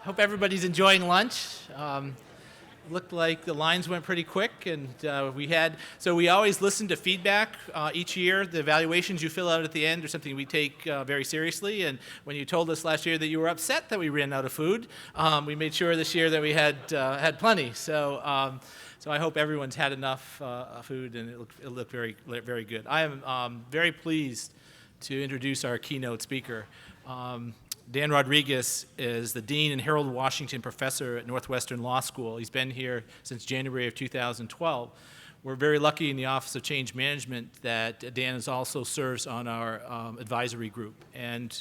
Hope everybody's enjoying lunch. Looked like the lines went pretty quick, and we always listen to feedback each year. The evaluations you fill out at the end are something we take very seriously, and when you told us last year that you were upset that we ran out of food, we made sure this year that we had plenty. So I hope everyone's had enough food, and it looked very, very good. I am very pleased to introduce our keynote speaker. Dan Rodriguez is the Dean and Harold Washington Professor at Northwestern Law School. He's been here since January of 2012. We're very lucky in the Office of Change Management that Dan also serves on our advisory group. And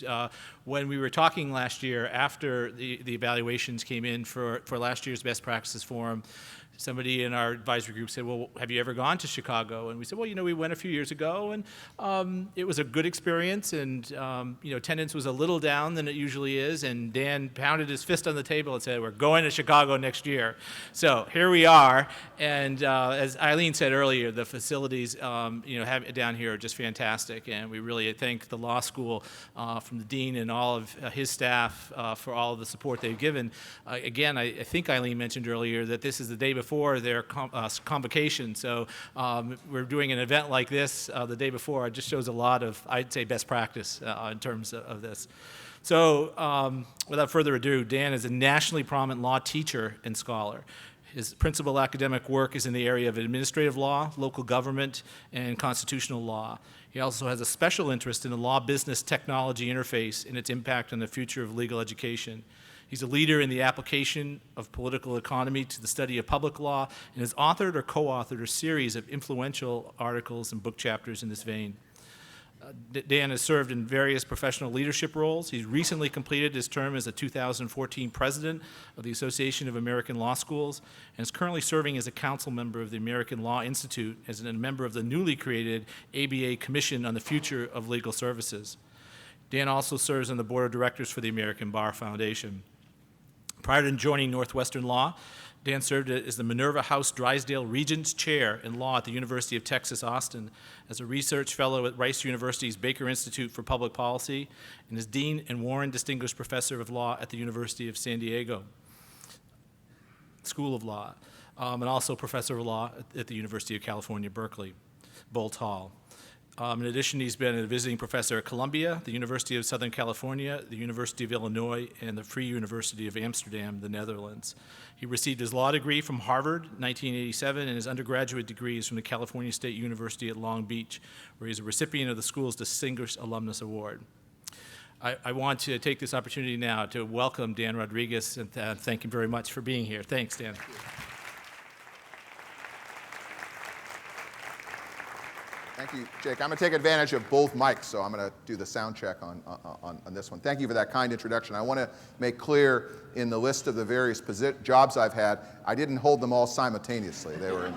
when we were talking last year after the evaluations came in for last year's Best Practices Forum, somebody in our advisory group said, well, have you ever gone to Chicago? And we said, well, we went a few years ago, and it was a good experience, and attendance was a little down than it usually is, and Dan pounded his fist on the table and said, we're going to Chicago next year. So here we are, and as Eileen said earlier, the facilities down here are just fantastic, and we really thank the law school from the dean and all of his staff for all of the support they've given. Again, I think Eileen mentioned earlier that this is the day before their convocation, so we're doing an event like this the day before. It just shows a lot of, I'd say, best practice in terms of this. So without further ado, Dan is a nationally prominent law teacher and scholar. His principal academic work is in the area of administrative law, local government, and constitutional law. He also has a special interest in the law-business technology interface and its impact on the future of legal education. He's a leader in the application of political economy to the study of public law and has authored or co-authored a series of influential articles and book chapters in this vein. Dan has served in various professional leadership roles. He's recently completed his term as the 2014 president of the Association of American Law Schools and is currently serving as a council member of the American Law Institute as a member of the newly created ABA Commission on the Future of Legal Services. Dan also serves on the board of directors for the American Bar Foundation. Prior to joining Northwestern Law, Dan served as the Minerva House Drysdale Regents Chair in Law at the University of Texas, Austin, as a research fellow at Rice University's Baker Institute for Public Policy, and as Dean and Warren Distinguished Professor of Law at the University of San Diego School of Law, and also Professor of Law at the University of California, Berkeley, Boalt Hall. In addition, he's been a visiting professor at Columbia, the University of Southern California, the University of Illinois, and the Free University of Amsterdam, the Netherlands. He received his law degree from Harvard in 1987 and his undergraduate degrees from the California State University at Long Beach, where he's a recipient of the school's Distinguished Alumnus Award. I want to take this opportunity now to welcome Dan Rodriguez and thank him very much for being here. Thanks, Dan. Thank you, Jake. I'm going to take advantage of both mics, so I'm going to do the sound check on this one. Thank you for that kind introduction. I want to make clear in the list of the various jobs I've had, I didn't hold them all simultaneously. They were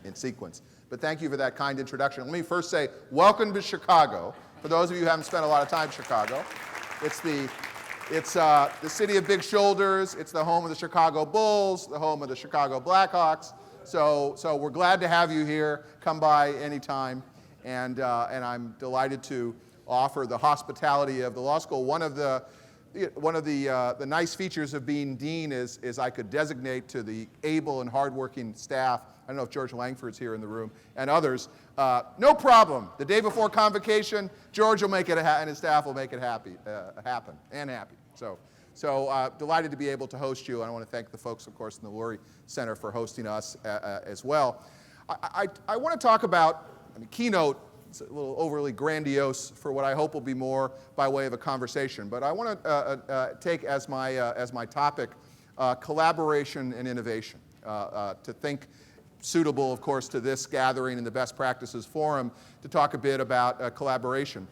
in sequence. But thank you for that kind introduction. Let me first say, welcome to Chicago. For those of you who haven't spent a lot of time in Chicago, it's the city of big shoulders. It's the home of the Chicago Bulls, the home of the Chicago Blackhawks. So we're glad to have you here. Come by anytime, and I'm delighted to offer the hospitality of the law school. One of the nice features of being dean is I could designate to the able and hardworking staff. I don't know if George Langford's here in the room and others. No problem. The day before convocation, George will make it and his staff will make it happen. So delighted to be able to host you, and I want to thank the folks, of course, in the Lurie Center for hosting us as well. I want to talk about, Keynote, it's a little overly grandiose for what I hope will be more by way of a conversation, but I want to take as my topic collaboration and innovation, to think suitable, of course, to this gathering and the Best Practices Forum to talk a bit about collaboration.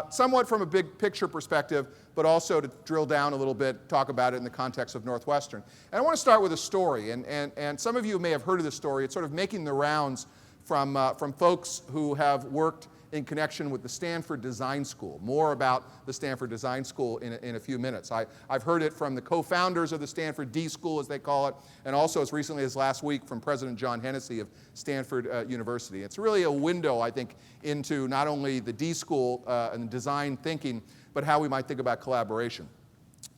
Somewhat from a big picture perspective, but also to drill down a little bit, talk about it in the context of Northwestern. And I want to start with a story, and some of you may have heard of this story. It's sort of making the rounds from folks who have worked in connection with the Stanford Design School. More about the Stanford Design School in a few minutes. I've heard it from the co-founders of the Stanford D School, as they call it, and also as recently as last week from President John Hennessy of Stanford University. It's really a window, I think, into not only the D School and design thinking, but how we might think about collaboration.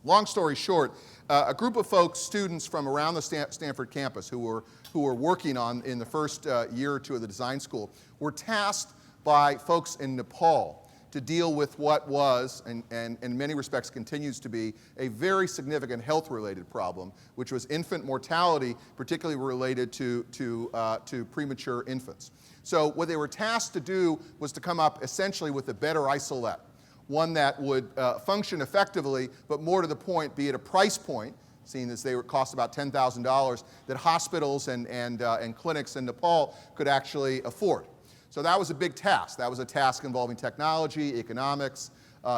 Long story short, a group of folks, students from around the Stanford campus who were working on in the first year or two of the design school were tasked by folks in Nepal to deal with what was, and in many respects continues to be, a very significant health-related problem, which was infant mortality, particularly related to premature infants. So what they were tasked to do was to come up essentially with a better isolate, one that would function effectively, but more to the point, be at a price point, seeing as they would cost about $10,000, that hospitals and clinics in Nepal could actually afford. So that was a big task. That was a task involving technology, economics,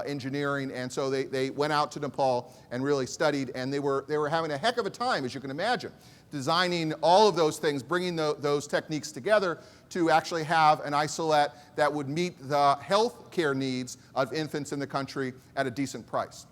engineering, and so they went out to Nepal and really studied, and they were having a heck of a time, as you can imagine, designing all of those things, bringing those techniques together to actually have an isolate that would meet the health care needs of infants in the country at a decent price.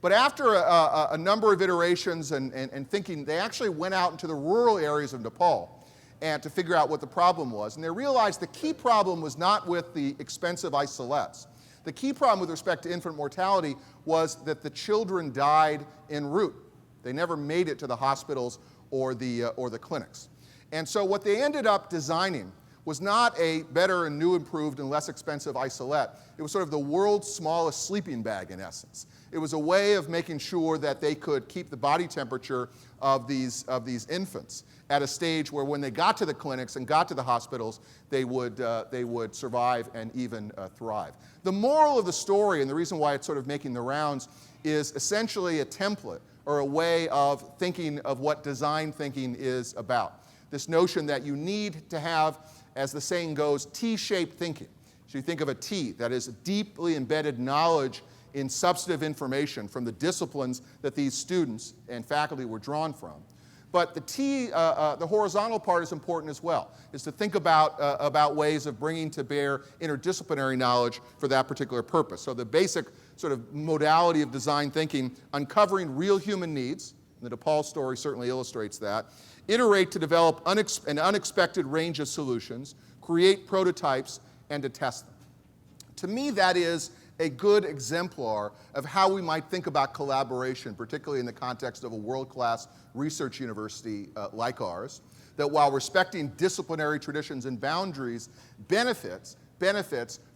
But after a number of iterations and thinking, they actually went out into the rural areas of Nepal and to figure out what the problem was. And they realized the key problem was not with the expensive isolates. The key problem with respect to infant mortality was that the children died en route. They never made it to the hospitals or the clinics. And so what they ended up designing was not a better and new, improved, and less expensive isolate. It was sort of the world's smallest sleeping bag, in essence. It was a way of making sure that they could keep the body temperature of these infants at a stage where when they got to the clinics and got to the hospitals, they would survive and even thrive. The moral of the story, and the reason why it's sort of making the rounds, is essentially a template or a way of thinking of what design thinking is about. This notion that you need to have, as the saying goes, T-shaped thinking. So you think of a T, that is deeply embedded knowledge in substantive information from the disciplines that these students and faculty were drawn from. But the T, the horizontal part is important as well, is to think about ways of bringing to bear interdisciplinary knowledge for that particular purpose. So the basic sort of modality of design thinking, uncovering real human needs, and the Nepal story certainly illustrates that, iterate to develop an unexpected range of solutions, create prototypes, and to test them. To me, that is a good exemplar of how we might think about collaboration, particularly in the context of a world-class research university like ours, that while respecting disciplinary traditions and boundaries, benefits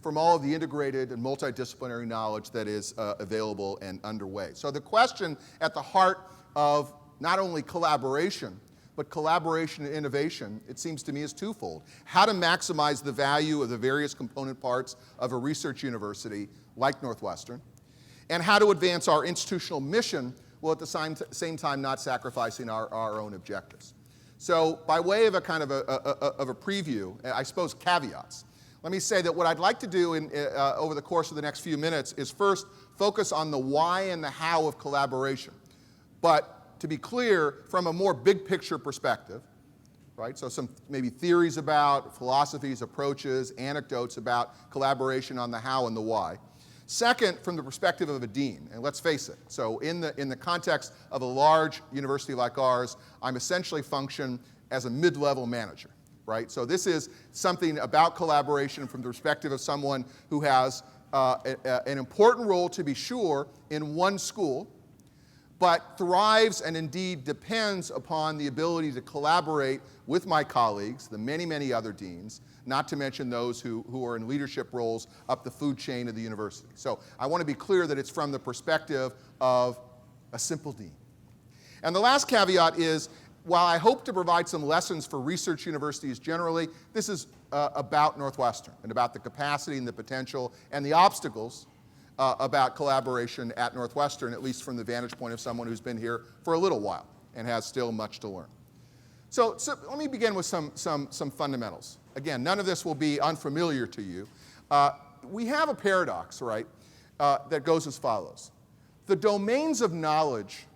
from all of the integrated and multidisciplinary knowledge that is available and underway. So the question at the heart of not only collaboration, but collaboration and innovation, it seems to me, is twofold. How to maximize the value of the various component parts of a research university like Northwestern, and how to advance our institutional mission while at the same time not sacrificing our own objectives. So by way of a kind of a preview, I suppose caveats, let me say that what I'd like to do over the course of the next few minutes is first focus on the why and the how of collaboration. But to be clear, from a more big picture perspective, right? So some maybe theories about, philosophies, approaches, anecdotes about collaboration on the how and the why. Second, from the perspective of a dean, and let's face it, so in the context of a large university like ours, I'm essentially function as a mid-level manager, right? So this is something about collaboration from the perspective of someone who has an important role, to be sure, in one school, but thrives and indeed depends upon the ability to collaborate with my colleagues, the many, many other deans, not to mention those who are in leadership roles up the food chain of the university. So I want to be clear that it's from the perspective of a simple dean. And the last caveat is, while I hope to provide some lessons for research universities generally, this is about Northwestern and about the capacity and the potential and the obstacles about collaboration at Northwestern, at least from the vantage point of someone who's been here for a little while and has still much to learn. So let me begin with some fundamentals. Again, none of this will be unfamiliar to you. We have a paradox, right, that goes as follows. The domains of knowledge,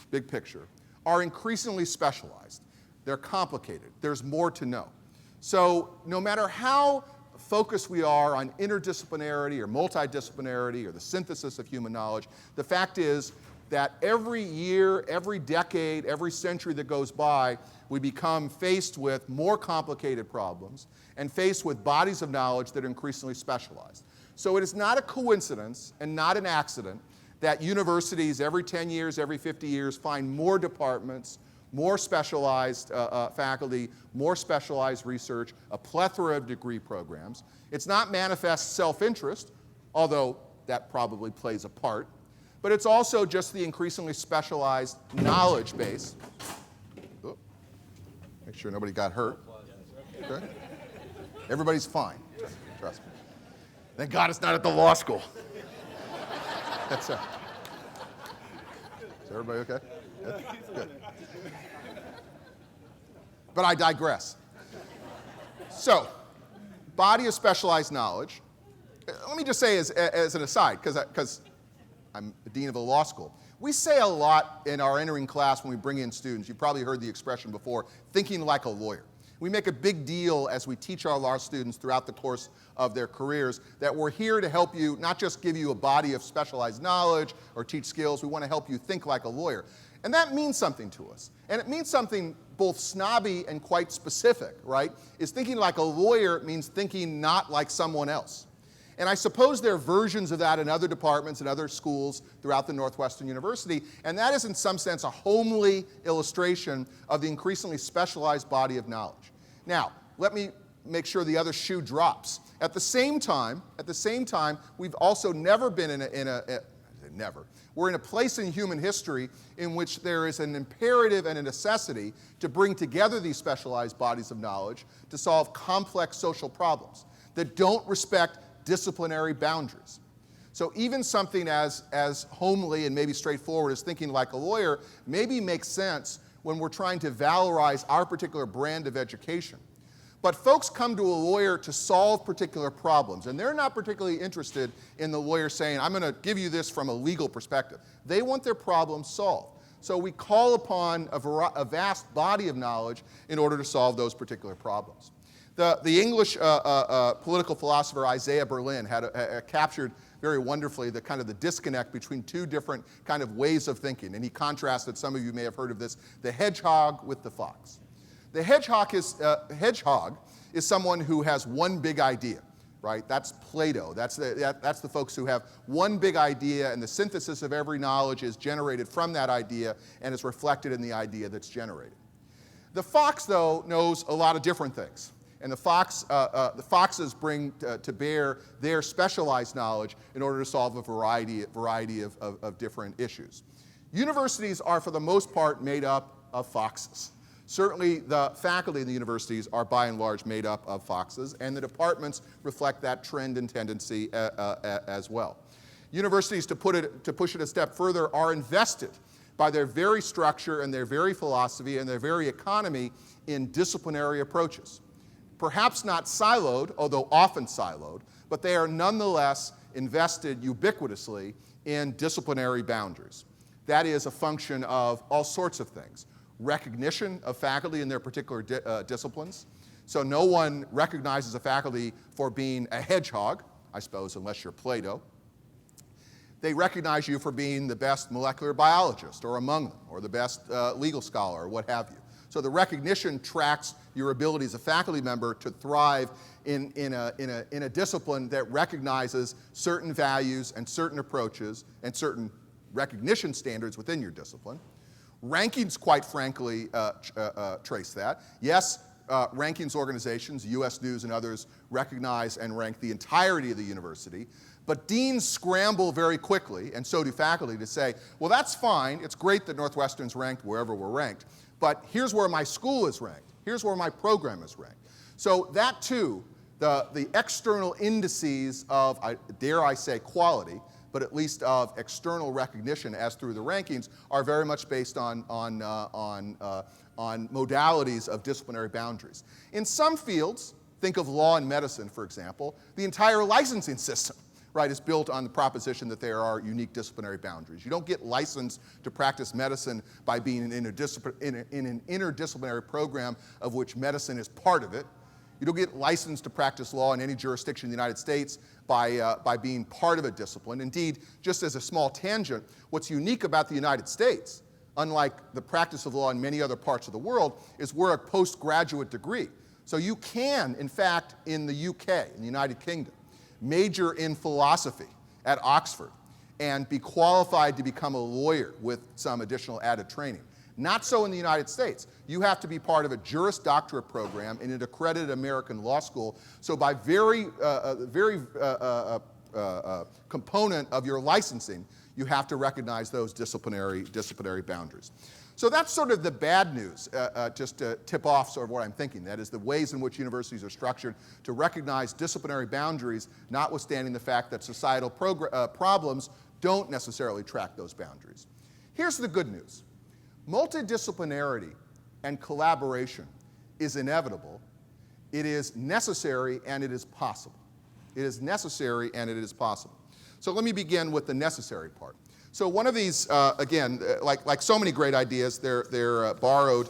big picture, are increasingly specialized. They're complicated. There's more to know. So no matter how focused we are on interdisciplinarity or multidisciplinarity or the synthesis of human knowledge, the fact is that every year, every decade, every century that goes by, we become faced with more complicated problems and faced with bodies of knowledge that are increasingly specialized. So it is not a coincidence and not an accident that universities every 10 years, every 50 years find more departments, more specialized faculty, more specialized research, a plethora of degree programs. It's not manifest self-interest, although that probably plays a part, but it's also just the increasingly specialized knowledge base. Oh, make sure nobody got hurt. Okay. Everybody's fine, trust me. Thank God it's not at the law school. That's Is everybody okay? Yeah? Good. But I digress. So, body of specialized knowledge. Let me just say as an aside, because I'm the dean of a law school. We say a lot in our entering class when we bring in students. You've probably heard the expression before, thinking like a lawyer. We make a big deal as we teach our law students throughout the course of their careers that we're here to help you, not just give you a body of specialized knowledge or teach skills, we want to help you think like a lawyer. And that means something to us. And it means something both snobby and quite specific, right? Is thinking like a lawyer means thinking not like someone else. And I suppose there are versions of that in other departments and other schools throughout the Northwestern University, and that is in some sense a homely illustration of the increasingly specialized body of knowledge. Now, let me make sure the other shoe drops. At the same time, we've also never been we're in a place in human history in which there is an imperative and a necessity to bring together these specialized bodies of knowledge to solve complex social problems that don't respect disciplinary boundaries. So even something as homely and maybe straightforward as thinking like a lawyer maybe makes sense when we're trying to valorize our particular brand of education. But folks come to a lawyer to solve particular problems, and they're not particularly interested in the lawyer saying, I'm going to give you this from a legal perspective. They want their problems solved. So we call upon a vast body of knowledge in order to solve those particular problems. The English political philosopher Isaiah Berlin had captured very wonderfully the kind of the disconnect between two different kind of ways of thinking, and he contrasted, some of you may have heard of this, the hedgehog with the fox. The hedgehog is someone who has one big idea, right? That's Plato. That's the folks who have one big idea, and the synthesis of every knowledge is generated from that idea and is reflected in the idea that's generated. The fox, though, knows a lot of different things. And the foxes bring to bear their specialized knowledge in order to solve a variety of different issues. Universities are, for the most part, made up of foxes. Certainly, the faculty in the universities are, by and large, made up of foxes, and the departments reflect that trend and tendency as well. Universities, to push it a step further, are invested by their very structure and their very philosophy and their very economy in disciplinary approaches. Perhaps not siloed, although often siloed, but they are nonetheless invested ubiquitously in disciplinary boundaries. That is a function of all sorts of things. Recognition of faculty in their particular disciplines. So no one recognizes a faculty for being a hedgehog, I suppose, unless you're Plato. They recognize you for being the best molecular biologist or among them, or the best legal scholar, or what have you. So the recognition tracks your ability as a faculty member to thrive in a discipline that recognizes certain values and certain approaches and certain recognition standards within your discipline. Rankings, quite frankly, trace that. Yes, rankings organizations, US News and others, recognize and rank the entirety of the university, but deans scramble very quickly, and so do faculty, to say, well, that's fine, it's great that Northwestern's ranked wherever we're ranked, but here's where my school is ranked, here's where my program is ranked. So that too, the external indices of, dare I say, quality, but at least of external recognition as through the rankings, are very much based on modalities of disciplinary boundaries. In some fields, think of law and medicine, for example, the entire licensing system, right, is built on the proposition that there are unique disciplinary boundaries. You don't get licensed to practice medicine by being in an interdisciplinary program of which medicine is part of it. You don't get licensed to practice law in any jurisdiction in the United States by being part of a discipline. Indeed, just as a small tangent, what's unique about the United States, unlike the practice of law in many other parts of the world, is we're a postgraduate degree. So you can, in fact, in the UK, in the United Kingdom, major in philosophy at Oxford and be qualified to become a lawyer with some additional added training. Not so in the United States. You have to be part of a Juris Doctorate program in an accredited American law school. So by very component of your licensing, you have to recognize those disciplinary boundaries. So that's sort of the bad news, just to tip off sort of what I'm thinking. That is the ways in which universities are structured to recognize disciplinary boundaries, notwithstanding the fact that societal problems don't necessarily track those boundaries. Here's the good news. Multidisciplinarity and collaboration is inevitable. It is necessary and it is possible. It is necessary and it is possible. So let me begin with the necessary part. So one of these, again, like so many great ideas, they're borrowed,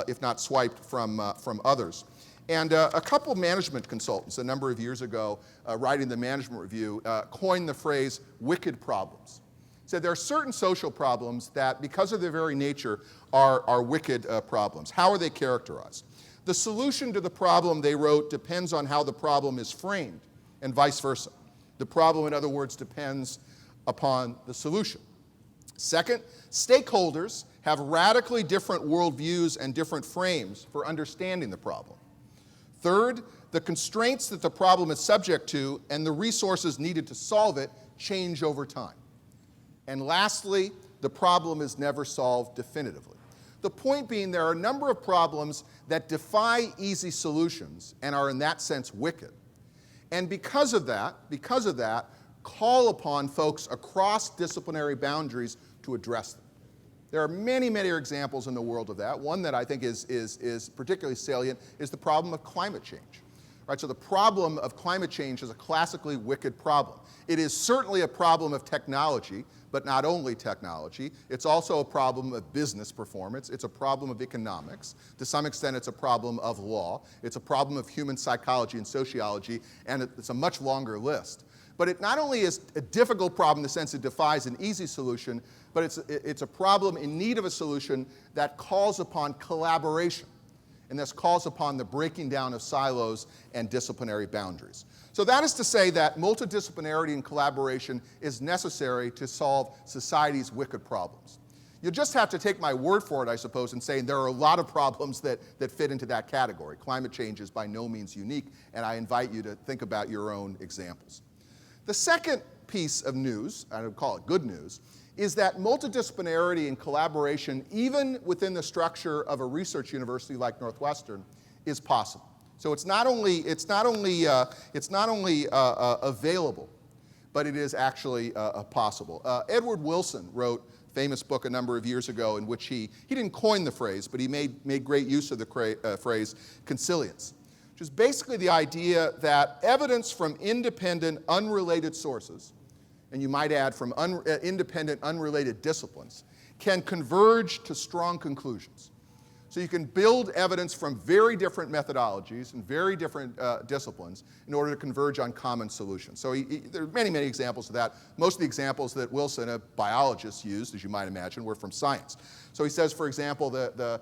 if not swiped, from others. And a couple management consultants a number of years ago, writing the Management Review, coined the phrase wicked problems. Said there are certain social problems that, because of their very nature, are wicked problems. How are they characterized? The solution to the problem, they wrote, depends on how the problem is framed, and vice versa. The problem, in other words, depends upon the solution. Second, stakeholders have radically different worldviews and different frames for understanding the problem. Third, the constraints that the problem is subject to and the resources needed to solve it change over time. And lastly, the problem is never solved definitively. The point being, there are a number of problems that defy easy solutions and are in that sense wicked. And because of that, call upon folks across disciplinary boundaries to address them. There are many, many examples in the world of that. One that I think is particularly salient is the problem of climate change. Right, so the problem of climate change is a classically wicked problem. It is certainly a problem of technology, but not only technology. It's also a problem of business performance. It's a problem of economics. To some extent, it's a problem of law. It's a problem of human psychology and sociology, and it's a much longer list. But it not only is a difficult problem in the sense it defies an easy solution, but it's a problem in need of a solution that calls upon collaboration, and thus calls upon the breaking down of silos and disciplinary boundaries. So that is to say that multidisciplinarity and collaboration is necessary to solve society's wicked problems. You'll just have to take my word for it, I suppose, in saying there are a lot of problems that fit into that category. Climate change is by no means unique, and I invite you to think about your own examples. The second piece of news, I would call it good news, is that multidisciplinarity and collaboration, even within the structure of a research university like Northwestern, is possible. So it's not only available, but it is actually possible. Edward Wilson wrote a famous book a number of years ago in which he didn't coin the phrase, but he made great use of the phrase consilience, which is basically the idea that evidence from independent, unrelated sources, and you might add from independent, unrelated disciplines, can converge to strong conclusions. So you can build evidence from very different methodologies and very different disciplines in order to converge on common solutions. So there are many, many examples of that. Most of the examples that Wilson, a biologist, used, as you might imagine, were from science. So he says, for example, the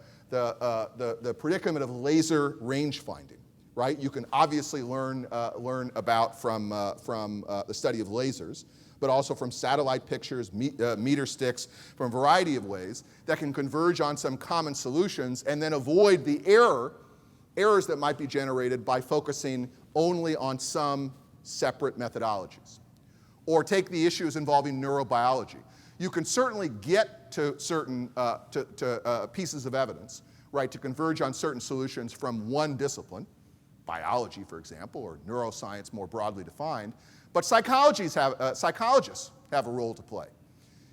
predicament of laser range finding. Right? You can obviously learn about from the study of lasers, but also from satellite pictures, meter sticks, from a variety of ways that can converge on some common solutions and then avoid the errors that might be generated by focusing only on some separate methodologies. Or take the issues involving neurobiology. You can certainly get to certain pieces of evidence, right, to converge on certain solutions from one discipline, biology, for example, or neuroscience more broadly defined, but psychologists have a role to play.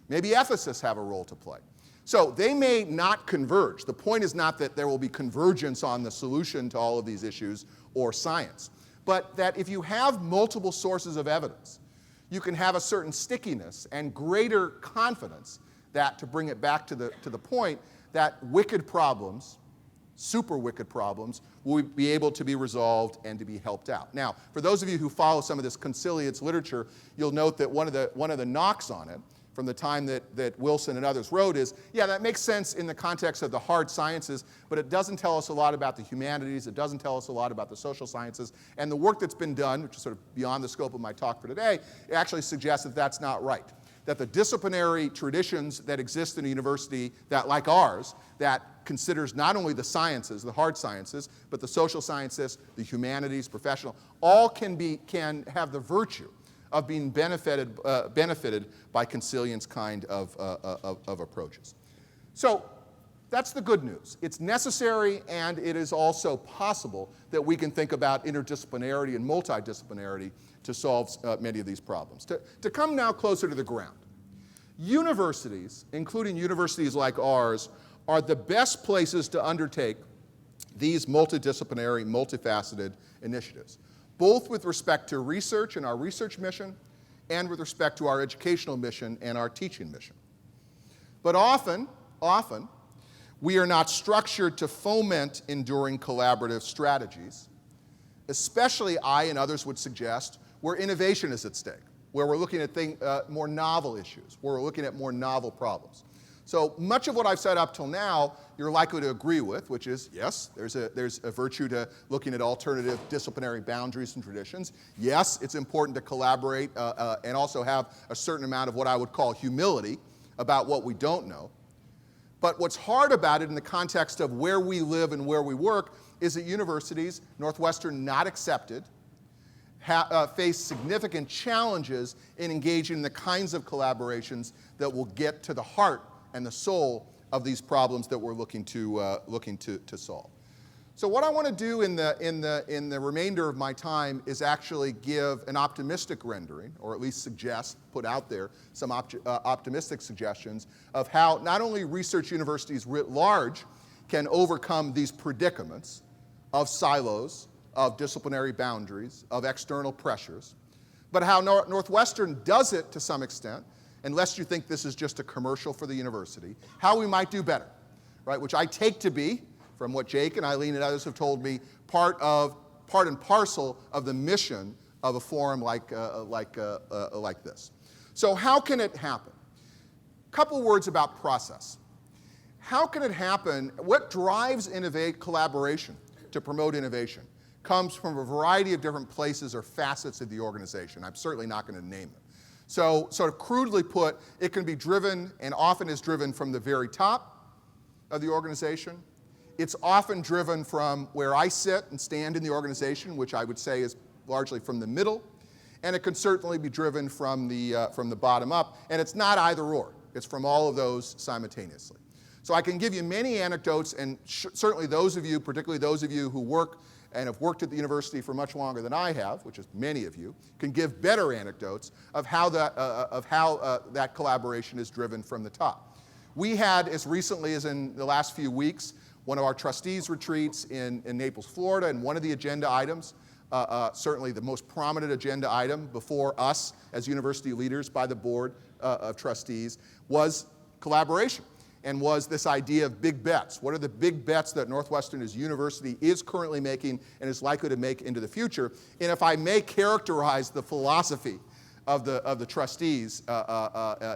Maybe ethicists have a role to play. So they may not converge. The point is not that there will be convergence on the solution to all of these issues or science, but that if you have multiple sources of evidence, you can have a certain stickiness and greater confidence that, to bring it back to the point, that wicked problems, super wicked problems, will be able to be resolved and to be helped out. Now, for those of you who follow some of this consilience literature, you'll note that one of the knocks on it from the time that Wilson and others wrote is, yeah, that makes sense in the context of the hard sciences, but it doesn't tell us a lot about the humanities, it doesn't tell us a lot about the social sciences, and the work that's been done, which is sort of beyond the scope of my talk for today, it actually suggests that that's not right. that the disciplinary traditions that exist in a university that, like ours, that considers not only the sciences, the hard sciences, but the social sciences, the humanities, professional, all can have the virtue of being benefited by Consilient's kind of approaches. So that's the good news. It's necessary, and it is also possible that we can think about interdisciplinarity and multidisciplinarity to solve many of these problems. To come now closer to the ground, universities, including universities like ours, are the best places to undertake these multidisciplinary, multifaceted initiatives, both with respect to research and our research mission, and with respect to our educational mission and our teaching mission. But often, we are not structured to foment enduring collaborative strategies, especially I and others would suggest where innovation is at stake, where we're looking at more novel issues, where we're looking at more novel problems. So much of what I've said up till now, you're likely to agree with, which is, yes, there's a virtue to looking at alternative disciplinary boundaries and traditions. Yes, it's important to collaborate and also have a certain amount of what I would call humility about what we don't know. But what's hard about it in the context of where we live and where we work is that universities, Northwestern not accepted, face significant challenges in engaging in the kinds of collaborations that will get to the heart and the soul of these problems that we're looking to solve. So what I want to do in the remainder of my time is actually give an optimistic rendering, or at least suggest, put out there some optimistic suggestions of how not only research universities writ large can overcome these predicaments of silos, of disciplinary boundaries, of external pressures, but how Northwestern does it to some extent, unless you think this is just a commercial for the university, how we might do better, right? Which I take to be, from what Jake and Eileen and others have told me, part and parcel of the mission of a forum like this. So how can it happen? A couple words about process. How can it happen? What drives collaboration to promote innovation comes from a variety of different places or facets of the organization. I'm certainly not going to name them. So sort of crudely put, it can be driven, and often is driven, from the very top of the organization. It's often driven from where I sit and stand in the organization, which I would say is largely from the middle. And it can certainly be driven from the bottom up. And it's not either or. It's from all of those simultaneously. So I can give you many anecdotes, and certainly those of you, particularly those of you who work and have worked at the university for much longer than I have, which is many of you, can give better anecdotes of how that collaboration is driven from the top. We had, as recently as in the last few weeks, one of our trustees retreats in Naples, Florida, and one of the agenda items, certainly the most prominent agenda item before us as university leaders by the board of trustees, was collaboration. And was this idea of big bets. What are the big bets that Northwestern as a university is currently making and is likely to make into the future? And if I may characterize the philosophy of the trustees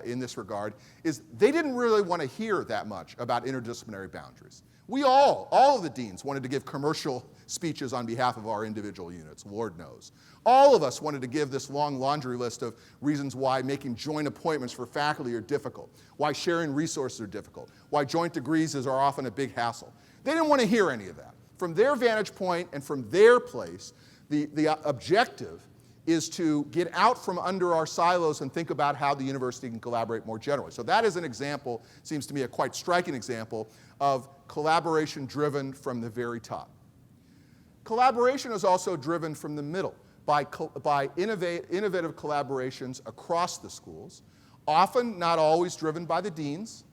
in this regard, is they didn't really want to hear that much about interdisciplinary boundaries. We all of the deans wanted to give commercial speeches on behalf of our individual units, Lord knows. All of us wanted to give this long laundry list of reasons why making joint appointments for faculty are difficult, why sharing resources are difficult, why joint degrees are often a big hassle. They didn't want to hear any of that. From their vantage point and from their place, the objective is to get out from under our silos and think about how the university can collaborate more generally. So that is an example, seems to me a quite striking example, of collaboration driven from the very top. Collaboration is also driven from the middle by innovative collaborations across the schools, often not always driven by the deans,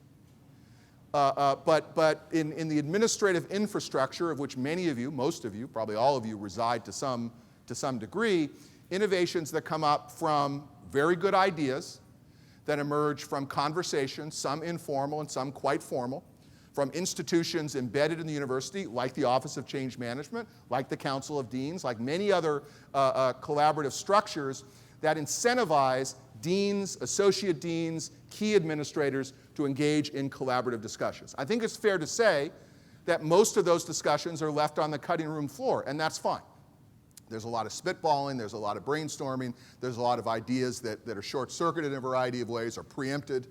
but in the administrative infrastructure of which many of you, most of you, probably all of you reside to some degree, innovations that come up from very good ideas that emerge from conversations, some informal and some quite formal, from institutions embedded in the university, like the Office of Change Management, like the Council of Deans, like many other collaborative structures that incentivize deans, associate deans, key administrators to engage in collaborative discussions. I think it's fair to say that most of those discussions are left on the cutting room floor, and that's fine. There's a lot of spitballing, there's a lot of brainstorming, there's a lot of ideas that are short-circuited in a variety of ways or preempted.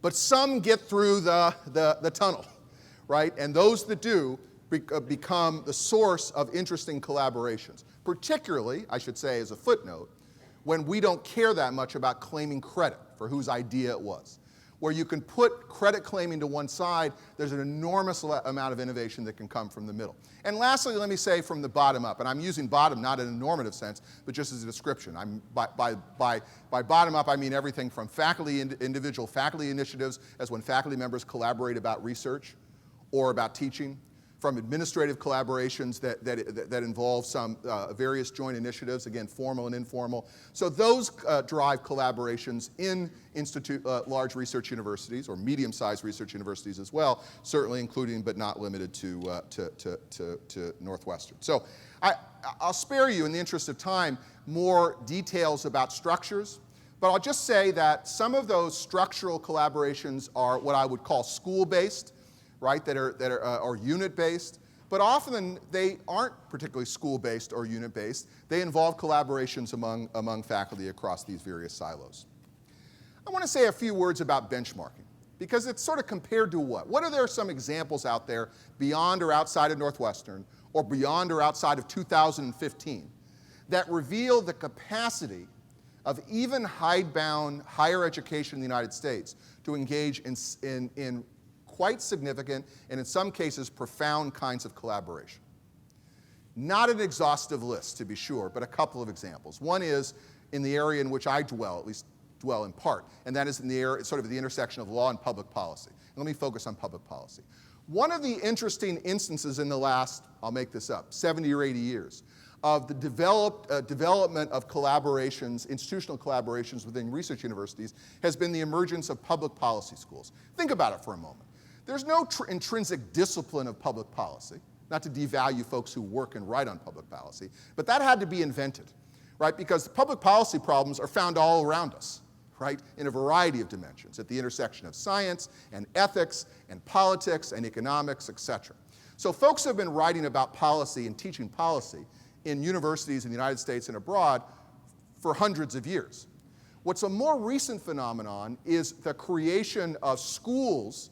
But some get through the tunnel, right? And those that do become the source of interesting collaborations, particularly, I should say as a footnote, when we don't care that much about claiming credit for whose idea it was. Where you can put credit claiming to one side, there's an enormous amount of innovation that can come from the middle. And lastly, let me say from the bottom up, and I'm using bottom not in a normative sense, but just as a description. By bottom up, I mean everything from individual faculty initiatives, as when faculty members collaborate about research or about teaching, from administrative collaborations that involve some various joint initiatives, again, formal and informal. So those drive collaborations in large research universities or medium-sized research universities as well, certainly including but not limited to Northwestern. So I'll spare you, in the interest of time, more details about structures, but I'll just say that some of those structural collaborations are what I would call school-based, right, that are unit-based, but often they aren't particularly school-based or unit-based. They involve collaborations among faculty across these various silos. I want to say a few words about benchmarking, because it's sort of compared to what? What are there some examples out there beyond or outside of Northwestern, or beyond or outside of 2015, that reveal the capacity of even hidebound higher education in the United States to engage in quite significant, and in some cases, profound kinds of collaboration. Not an exhaustive list, to be sure, but a couple of examples. One is in the area in which I dwell, at least dwell in part, and that is in the area, sort of the intersection of law and public policy. Let me focus on public policy. One of the interesting instances in the last, I'll make this up, 70 or 80 years, of the development of collaborations, institutional collaborations within research universities, has been the emergence of public policy schools. Think about it for a moment. There's no intrinsic discipline of public policy, not to devalue folks who work and write on public policy, but that had to be invented, right? Because public policy problems are found all around us, right? In a variety of dimensions, at the intersection of science and ethics and politics and economics, et cetera. So folks have been writing about policy and teaching policy in universities in the United States and abroad for hundreds of years. What's a more recent phenomenon is the creation of schools,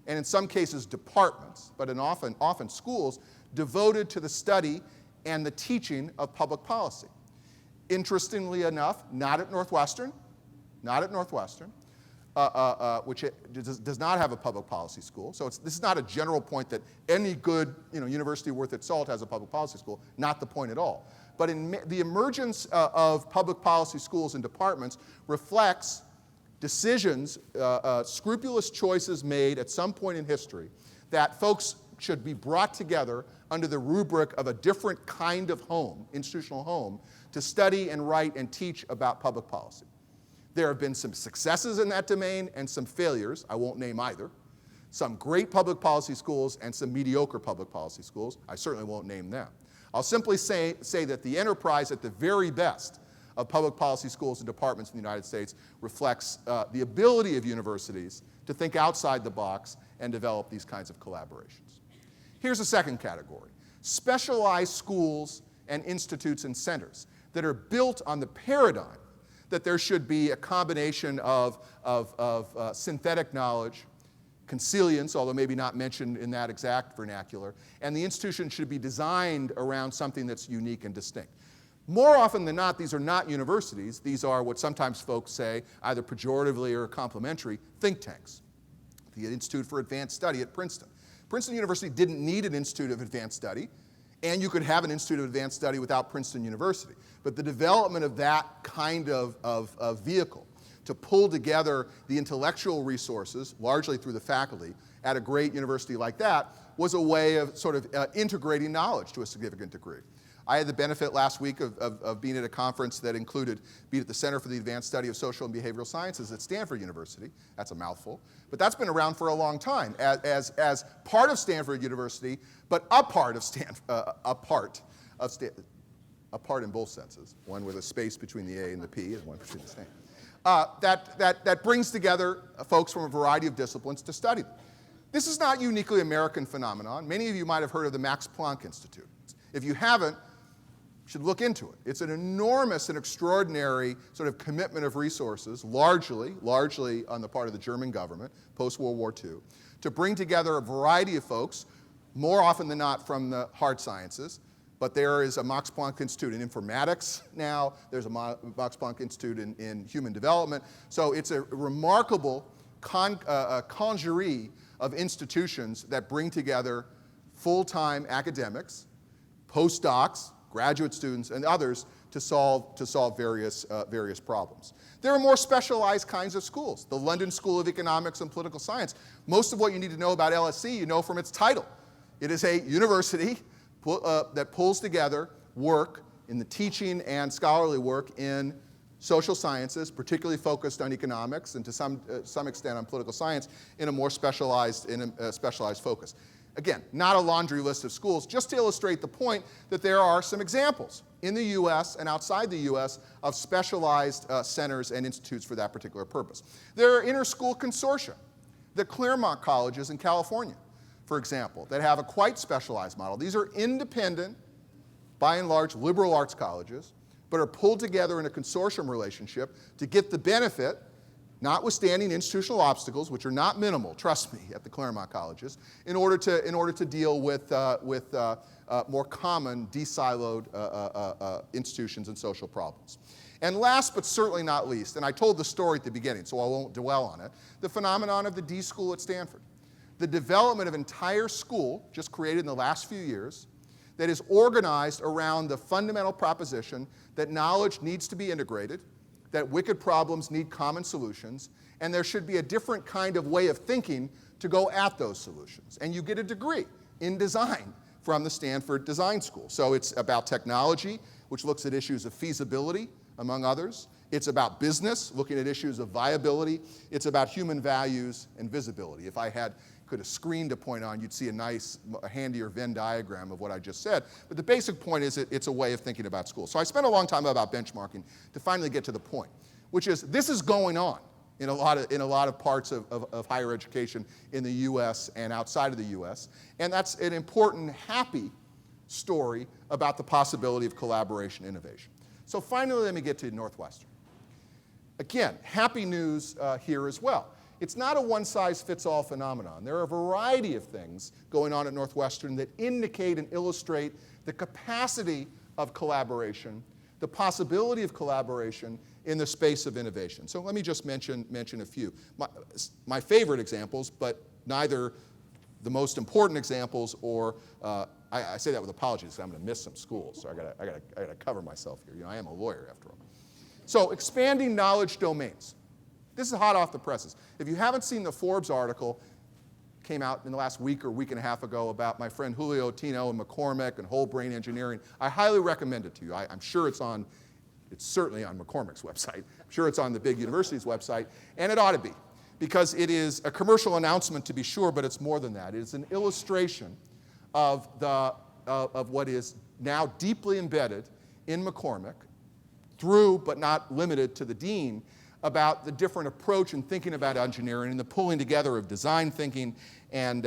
and in some cases departments, but often schools, devoted to the study and the teaching of public policy. Interestingly enough, not at Northwestern, which does not have a public policy school. So this is not a general point that any good university worth its salt has a public policy school, not the point at all. But the emergence of public policy schools and departments reflects decisions, scrupulous choices made at some point in history that folks should be brought together under the rubric of a different kind of home, institutional home, to study and write and teach about public policy. There have been some successes in that domain and some failures. I won't name either. Some great public policy schools and some mediocre public policy schools. I certainly won't name them. I'll simply say that the enterprise at the very best of public policy schools and departments in the United States reflects the ability of universities to think outside the box and develop these kinds of collaborations. Here's a second category: specialized schools and institutes and centers that are built on the paradigm that there should be a combination of synthetic knowledge, consilience, although maybe not mentioned in that exact vernacular, and the institution should be designed around something that's unique and distinct. More often than not, these are not universities. These are what sometimes folks say, either pejoratively or complimentary, think tanks. The Institute for Advanced Study at Princeton. Princeton University didn't need an Institute of Advanced Study, and you could have an Institute of Advanced Study without Princeton University. But the development of that kind of vehicle to pull together the intellectual resources, largely through the faculty, at a great university like that, was a way of sort of integrating knowledge to a significant degree. I had the benefit last week of being at a conference that included being at the Center for the Advanced Study of Social and Behavioral Sciences at Stanford University. That's a mouthful. But that's been around for a long time as part of Stanford University, but a part in both senses, one with a space between the A and the P and one between the same. That brings together folks from a variety of disciplines to study them. This is not uniquely American phenomenon. Many of you might have heard of the Max Planck Institute. If you haven't, should look into it. It's an enormous and extraordinary sort of commitment of resources, largely on the part of the German government, post-World War II, to bring together a variety of folks, more often than not from the hard sciences, but there is a Max Planck Institute in informatics now, there's a Max Planck Institute in human development, so it's a remarkable congerie of institutions that bring together full-time academics, postdocs, graduate students, and others to solve various problems. There are more specialized kinds of schools. The London School of Economics and Political Science. Most of what you need to know about LSE, you know from its title. It is a university that pulls together work in the teaching and scholarly work in social sciences, particularly focused on economics and to some extent on political science in a more specialized focus. Again, not a laundry list of schools, just to illustrate the point that there are some examples in the US and outside the US of specialized centers and institutes for that particular purpose. There are inter-school consortia. The Claremont colleges in California, for example, that have a quite specialized model. These are independent, by and large, liberal arts colleges, but are pulled together in a consortium relationship to get the benefit, notwithstanding institutional obstacles, which are not minimal, trust me, at the Claremont colleges, in order to deal with more common, de-siloed institutions and social problems. And last but certainly not least, and I told the story at the beginning, so I won't dwell on it, the phenomenon of the D School at Stanford. The development of an entire school, just created in the last few years, that is organized around the fundamental proposition that knowledge needs to be integrated, that wicked problems need common solutions, and there should be a different kind of way of thinking to go at those solutions. And you get a degree in design from the Stanford Design School. So it's about technology, which looks at issues of feasibility, among others. It's about business, looking at issues of viability. It's about human values and visibility. If I could have screen to point on, you'd see a handier Venn diagram of what I just said. But the basic point is it's a way of thinking about schools. So I spent a long time about benchmarking to finally get to the point, which is this is going on in a lot of parts of higher education in the US and outside of the US. And that's an important, happy story about the possibility of collaboration and innovation. So finally, let me get to Northwestern. Again, happy news here as well. It's not a one-size-fits-all phenomenon. There are a variety of things going on at Northwestern that indicate and illustrate the capacity of collaboration, the possibility of collaboration in the space of innovation. So let me just mention a few. My favorite examples, but neither the most important examples or, I say that with apologies because I'm going to miss some schools, so I gotta cover myself here. You know, I am a lawyer after all. So expanding knowledge domains. This is hot off the presses. If you haven't seen the Forbes article, came out in the last week or week and a half ago about my friend Julio Tino and McCormick and whole brain engineering, I highly recommend it to you. I'm sure it's certainly on McCormick's website. I'm sure it's on the big university's website, and it ought to be, because it is a commercial announcement to be sure, but it's more than that. It is an illustration of what is now deeply embedded in McCormick, through but not limited to the dean, about the different approach in thinking about engineering and the pulling together of design thinking and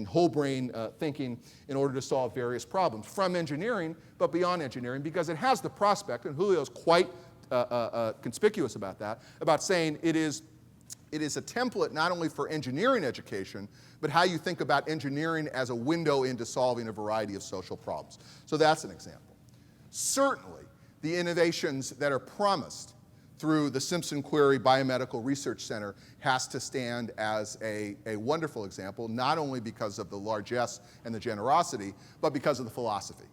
whole brain thinking in order to solve various problems from engineering, but beyond engineering, because it has the prospect, and Julio's quite conspicuous about that, about saying it is a template not only for engineering education, but how you think about engineering as a window into solving a variety of social problems. So that's an example. Certainly, the innovations that are promised through the Simpson Query Biomedical Research Center has to stand as a wonderful example, not only because of the largesse and the generosity, but because of the philosophy,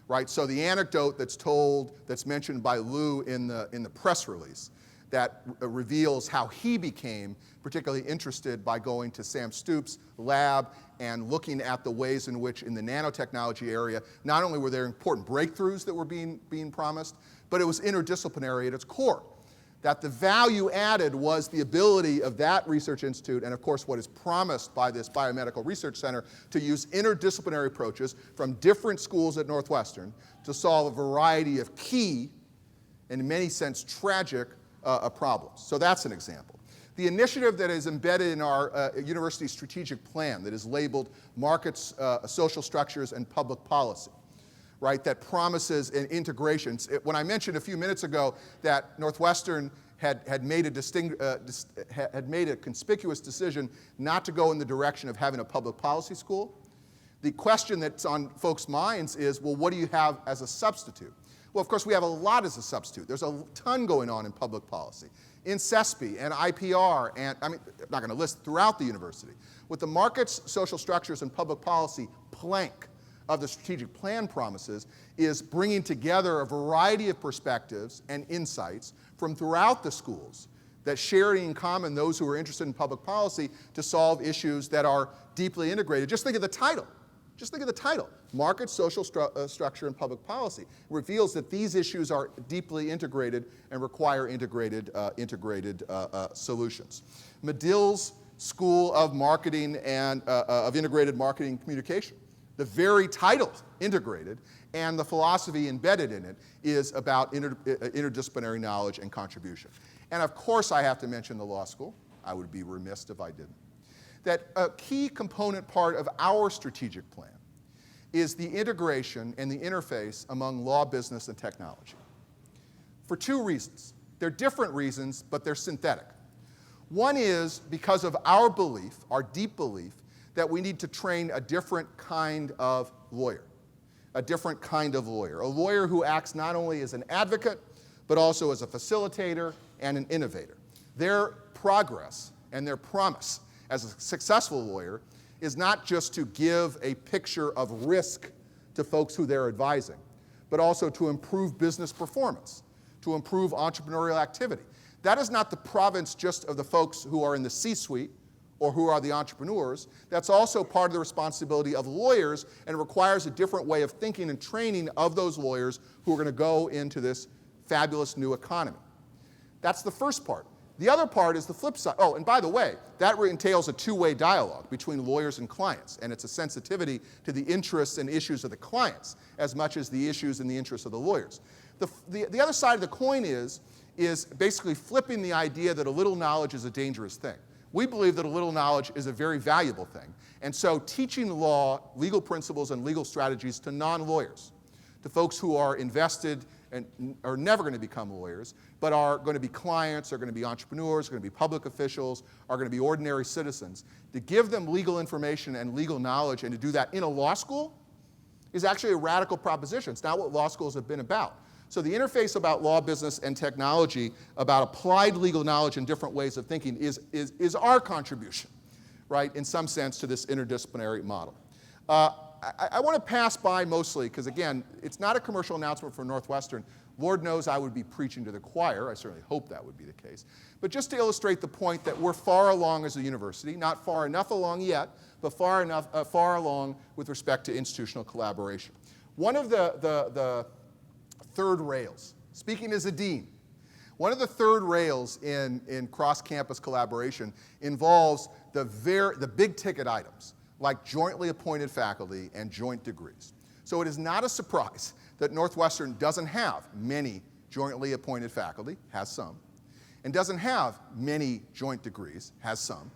right? So the anecdote that's mentioned by Lou in the press release that reveals how he became particularly interested by going to Sam Stoops' lab and looking at the ways in which in the nanotechnology area, not only were there important breakthroughs that were being promised, but it was interdisciplinary at its core. That the value added was the ability of that research institute, and of course what is promised by this biomedical research center, to use interdisciplinary approaches from different schools at Northwestern to solve a variety of key, and in many sense tragic, problems. So that's an example. The initiative that is embedded in our university strategic plan that is labeled Markets, Social Structures, and Public Policy right, that promises an integration. When I mentioned a few minutes ago that Northwestern had made a conspicuous decision not to go in the direction of having a public policy school, the question that's on folks' minds is, well, what do you have as a substitute? Well, of course, we have a lot as a substitute. There's a ton going on in public policy, in CESP and IPR, and I'm not going to list throughout the university. With the markets, social structures, and public policy plank of the strategic plan promises is bringing together a variety of perspectives and insights from throughout the schools that share in common those who are interested in public policy to solve issues that are deeply integrated. Just think of the title. Just think of the title, Market, Social Structure, and Public Policy. It reveals that these issues are deeply integrated and require integrated solutions. Medill's School of Marketing and of Integrated Marketing Communication. The very title, integrated, and the philosophy embedded in it is about interdisciplinary knowledge and contribution. And of course I have to mention the law school. I would be remiss if I didn't. That a key component part of our strategic plan is the integration and the interface among law, business, and technology. For two reasons. They're different reasons, but they're synthetic. One is because of our belief, our deep belief, that we need to train a different kind of lawyer. A different kind of lawyer. A lawyer who acts not only as an advocate, but also as a facilitator and an innovator. Their progress and their promise as a successful lawyer is not just to give a picture of risk to folks who they're advising, but also to improve business performance, to improve entrepreneurial activity. That is not the province just of the folks who are in the C-suite or who are the entrepreneurs. That's also part of the responsibility of lawyers, and it requires a different way of thinking and training of those lawyers who are going to go into this fabulous new economy. That's the first part. The other part is the flip side. Oh, and by the way, that entails a two-way dialogue between lawyers and clients, and it's a sensitivity to the interests and issues of the clients as much as the issues and the interests of the lawyers. The other side of the coin is basically flipping the idea that a little knowledge is a dangerous thing. We believe that a little knowledge is a very valuable thing, and so teaching law, legal principles, and legal strategies to non-lawyers, to folks who are invested and are never going to become lawyers, but are going to be clients, are going to be entrepreneurs, are going to be public officials, are going to be ordinary citizens. To give them legal information and legal knowledge and to do that in a law school is actually a radical proposition. It's not what law schools have been about. So the interface about law, business, and technology, about applied legal knowledge and different ways of thinking is our contribution, right, in some sense to this interdisciplinary model. I want to pass by mostly, because again, it's not a commercial announcement for Northwestern. Lord knows I would be preaching to the choir. I certainly hope that would be the case. But just to illustrate the point that we're far along as a university, not far enough along yet, but far along with respect to institutional collaboration. One of the third rails, speaking as a dean, one of the third rails in cross-campus collaboration involves the big ticket items, like jointly appointed faculty and joint degrees. So it is not a surprise that Northwestern doesn't have many jointly appointed faculty, has some, and doesn't have many joint degrees, has some,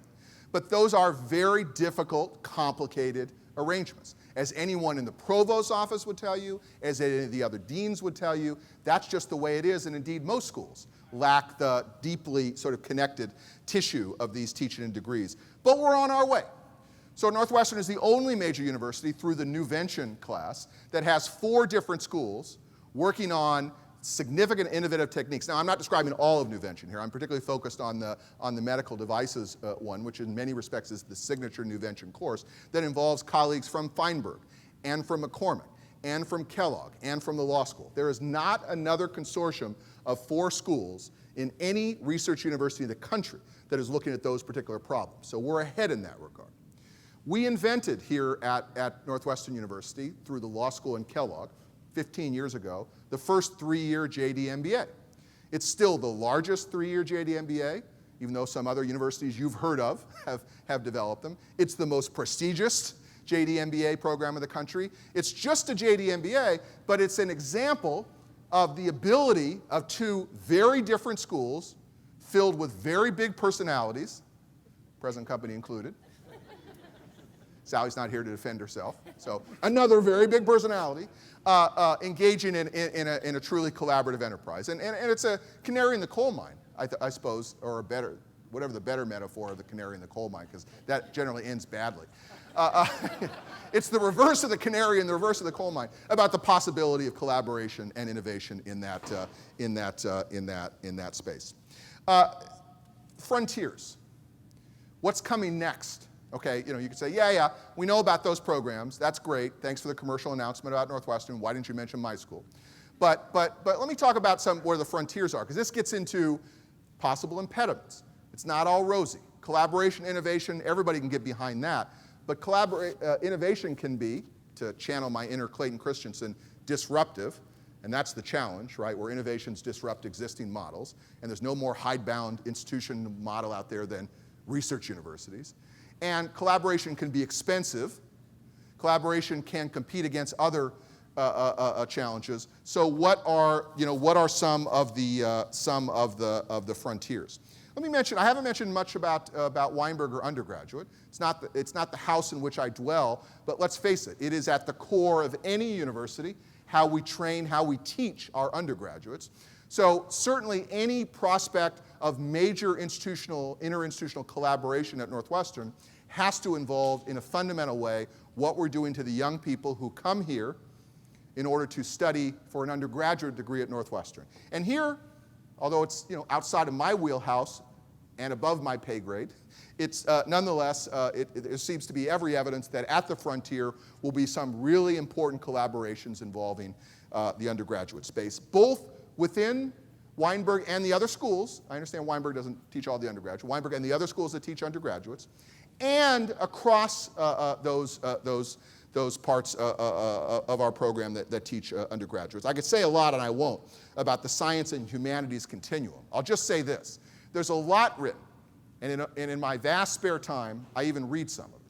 but those are very difficult, complicated arrangements. As anyone in the provost's office would tell you, as any of the other deans would tell you, that's just the way it is, and indeed most schools lack the deeply sort of connected tissue of these teaching and degrees. But we're on our way. So Northwestern is the only major university through the Nuvention class that has 4 different schools working on significant innovative techniques. Now, I'm not describing all of Nuvention here. I'm particularly focused on the medical devices one, which in many respects is the signature Nuvention course that involves colleagues from Feinberg and from McCormick and from Kellogg and from the law school. There is not another consortium of 4 schools in any research university in the country that is looking at those particular problems. So we're ahead in that regard. We invented here at Northwestern University, through the law school and Kellogg, 15 years ago, the first 3-year JD MBA. It's still the largest 3-year JD MBA, even though some other universities you've heard of have developed them. It's the most prestigious JD MBA program in the country. It's just a JD MBA, but it's an example of the ability of 2 very different schools filled with very big personalities, present company included, Sally's not here to defend herself. So another very big personality engaging in a truly collaborative enterprise. And it's a canary in the coal mine, I suppose, or a better, whatever the better metaphor of the canary in the coal mine, because that generally ends badly. It's the reverse of the canary and the reverse of the coal mine about the possibility of collaboration and innovation in that space. Frontiers. What's coming next? Okay, you could say, yeah, we know about those programs. That's great. Thanks for the commercial announcement about Northwestern. Why didn't you mention my school? But let me talk about where the frontiers are, because this gets into possible impediments. It's not all rosy. Collaboration, innovation, everybody can get behind that. But innovation can be, to channel my inner Clayton Christensen, disruptive. And that's the challenge, right, where innovations disrupt existing models. And there's no more hidebound institution model out there than research universities. And collaboration can be expensive. Collaboration can compete against other challenges. So what are some of the frontiers? Let me mention, I haven't mentioned much about Weinberger undergraduate. It's not the house in which I dwell, but let's face it, it is at the core of any university, how we train, how we teach our undergraduates. So certainly any prospect of major interinstitutional collaboration at Northwestern has to involve, in a fundamental way, what we're doing to the young people who come here in order to study for an undergraduate degree at Northwestern. And here, although it's outside of my wheelhouse and above my pay grade, it's nonetheless, there seems to be every evidence that at the frontier will be some really important collaborations involving the undergraduate space, both within Weinberg and the other schools. I understand Weinberg doesn't teach all the undergraduates. Weinberg and the other schools that teach undergraduates, and across those parts of our program that teach undergraduates. I could say a lot, and I won't, about the science and humanities continuum. I'll just say this. There's a lot written, and in my vast spare time, I even read some of it,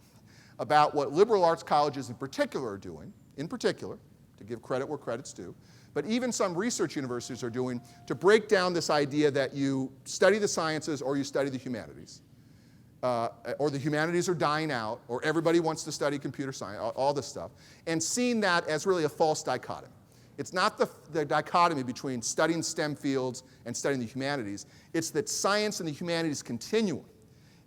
about what liberal arts colleges in particular are doing, to give credit where credit's due, but even some research universities are doing to break down this idea that you study the sciences or you study the humanities. Or the humanities are dying out, or everybody wants to study computer science, all this stuff, and seeing that as really a false dichotomy. It's not the dichotomy between studying STEM fields and studying the humanities. It's that science and the humanities continuum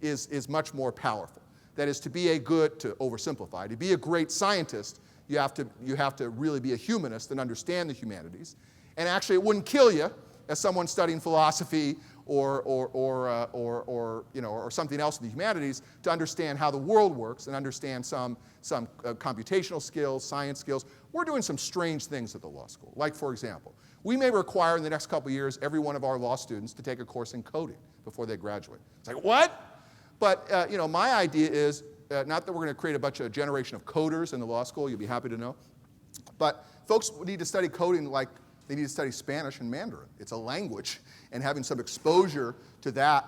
is much more powerful. That is, to oversimplify, to be a great scientist, you have to really be a humanist and understand the humanities. And actually, it wouldn't kill you as someone studying philosophy or something else in the humanities to understand how the world works and understand some computational skills, science skills. We're doing some strange things at the law school. Like, for example, we may require in the next couple of years every one of our law students to take a course in coding before they graduate. It's like, what? But my idea is not that we're going to create a generation of coders in the law school. You'll be happy to know. But folks need to study coding like they need to study Spanish and Mandarin. It's a language, and having some exposure to that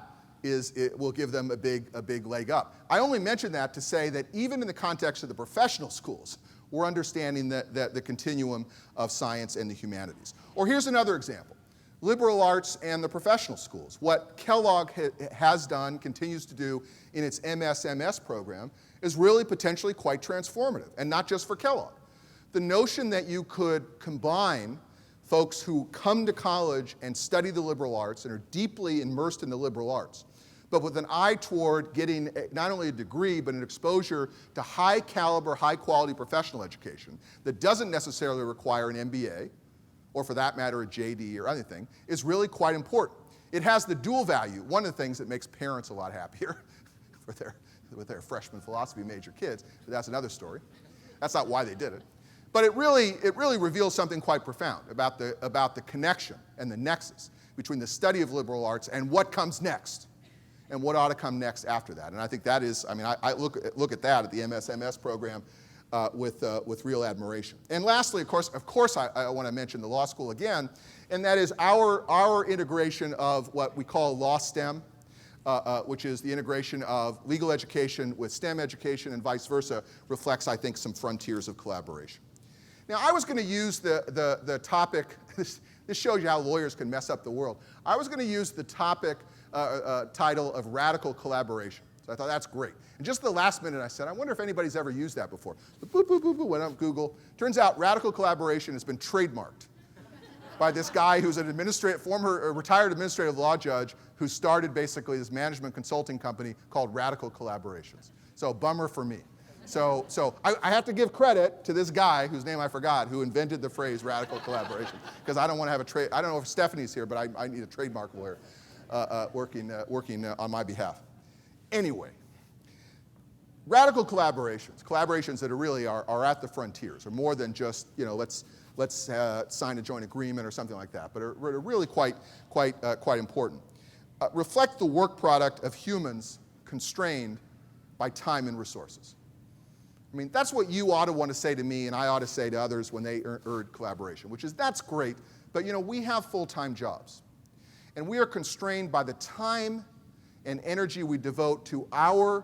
will give them a big leg up. I only mention that to say that even in the context of the professional schools, we're understanding the continuum of science and the humanities. Or here's another example. Liberal arts and the professional schools. What Kellogg has done, continues to do in its MS program is really potentially quite transformative, and not just for Kellogg. The notion that you could combine folks who come to college and study the liberal arts and are deeply immersed in the liberal arts, but with an eye toward getting not only a degree, but an exposure to high caliber, high quality professional education that doesn't necessarily require an MBA, or for that matter, a JD or anything, is really quite important. It has the dual value. One of the things that makes parents a lot happier with their freshman philosophy major kids, but that's another story. That's not why they did it. But it really reveals something quite profound about the connection and the nexus between the study of liberal arts and what comes next, and what ought to come next after that. And I think that is, I look at that at the MS program with real admiration. And lastly, of course, I want to mention the law school again, and that is our integration of what we call law STEM, which is the integration of legal education with STEM education and vice versa, reflects, I think, some frontiers of collaboration. Now, I was going to use the topic, this shows you how lawyers can mess up the world. I was going to use the topic title of radical collaboration. So I thought, that's great. And just the last minute, I said, I wonder if anybody's ever used that before. So boop, boop, boop, boop, went up Google. Turns out radical collaboration has been trademarked by this guy who's an former retired administrative law judge who started basically this management consulting company called Radical Collaborations. So bummer for me. So I have to give credit to this guy whose name I forgot who invented the phrase radical collaboration, because I don't want to have a I don't know if Stephanie's here, but I need a trademark lawyer working on my behalf. Anyway, radical collaborations that are really are at the frontiers, are more than just, let's sign a joint agreement or something like that, but are really quite important. Reflect the work product of humans constrained by time and resources. I mean, that's what you ought to want to say to me and I ought to say to others when they urge collaboration, which is, that's great, but we have full-time jobs. And we are constrained by the time and energy we devote to our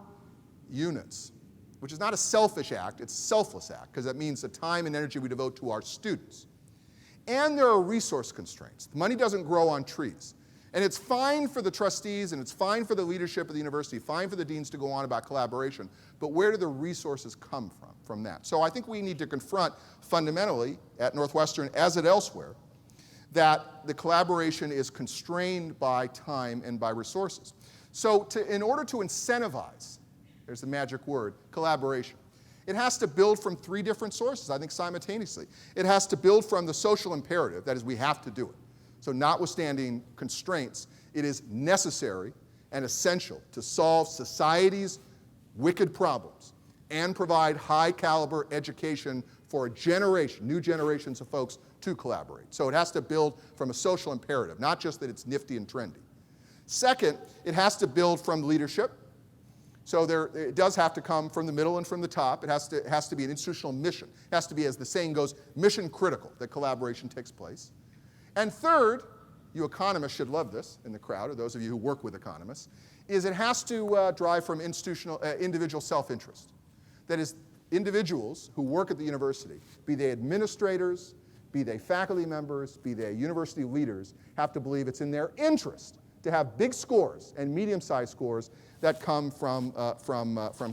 units, which is not a selfish act, it's a selfless act, because that means the time and energy we devote to our students. And there are resource constraints. The money doesn't grow on trees. And it's fine for the trustees and it's fine for the leadership of the university, fine for the deans to go on about collaboration, but where do the resources come from that? So I think we need to confront fundamentally at Northwestern, as at elsewhere, that the collaboration is constrained by time and by resources. So in order to incentivize, there's the magic word, collaboration, it has to build from three different sources, I think simultaneously. It has to build from the social imperative, that is, we have to do it. So notwithstanding constraints, it is necessary and essential to solve society's wicked problems and provide high caliber education for a generation, new generations of folks to collaborate. So it has to build from a social imperative, not just that it's nifty and trendy. Second, it has to build from leadership. So it does have to come from the middle and from the top. It has to be an institutional mission. It has to be, as the saying goes, mission critical that collaboration takes place. And third, you economists should love this in the crowd, or those of you who work with economists, is it has to drive from individual self-interest. That is, individuals who work at the university, be they administrators, be they faculty members, be they university leaders, have to believe it's in their interest to have big scores and medium-sized scores that come from